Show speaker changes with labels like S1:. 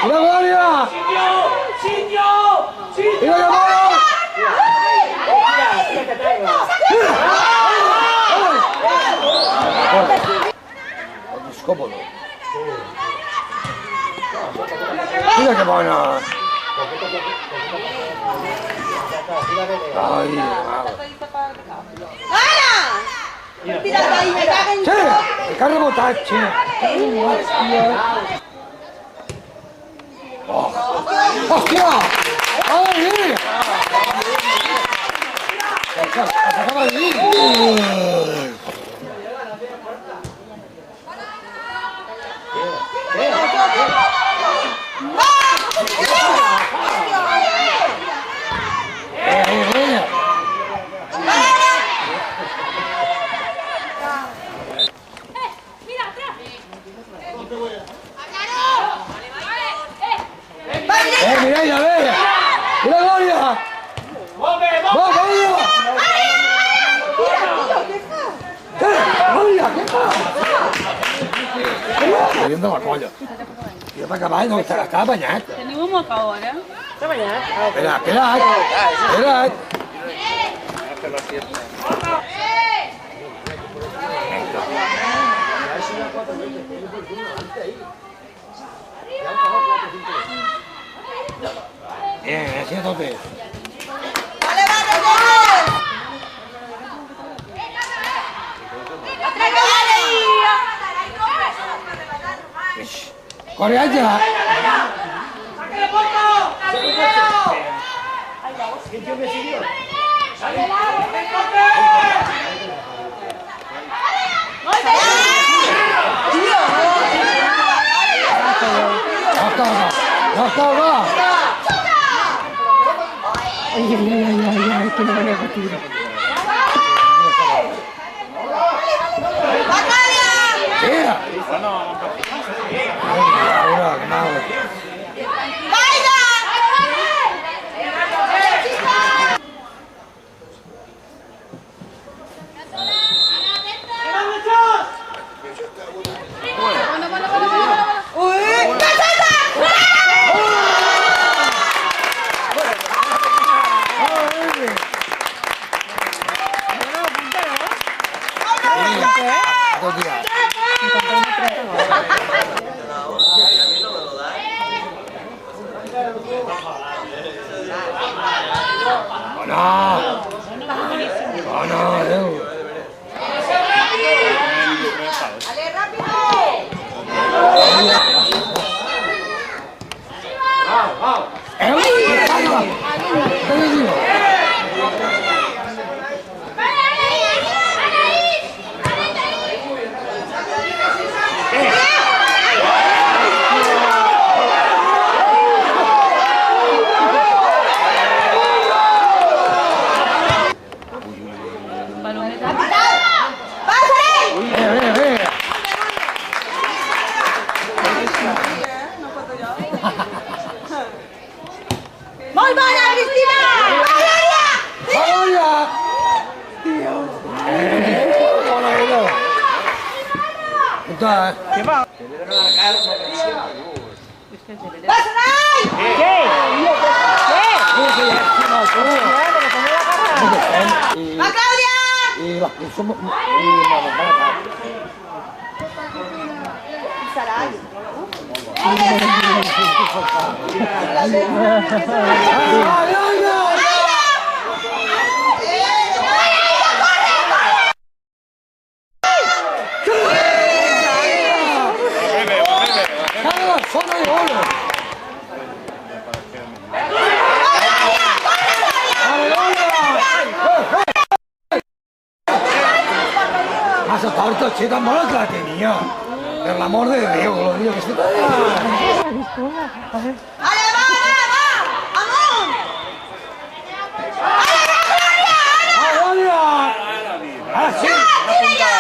S1: ¡La gloria! ¡Y la llamada! Scopolo. Mira che buona! Dai,
S2: Tira dai, me caga in
S1: sì, il carro motacci. Ostia! Dai! Attaccava lì! Mireia, vedi! La gloria! Gloria, che fa? Io andavo a cogliere. Io per cavare non stava bagnato.
S3: Tenim un moca ora.
S2: Està banyat?
S1: Espera't! Así a tope.
S2: Vale, vale, gol!
S1: Corre allá. No estaba.
S3: Ay, que no me hago tiro.
S1: Tira.
S2: Muy buena, Cristina!
S1: ¡Vaya! Dios.
S3: ¿Qué va?
S2: ¡Vas, Ray!
S3: ¿Qué?
S2: ¡Va, Claudia!
S1: Y las que somos...
S2: Saray.
S1: Ma sono torto, c'è da mola che la tenía. Per l'amor de Dios, lo digo que estoy...
S2: ¡Ale, va, va! ¡Vamos!
S1: ¡Ah, Gloria! ¡Ah, sí!
S2: ¡Tira ya!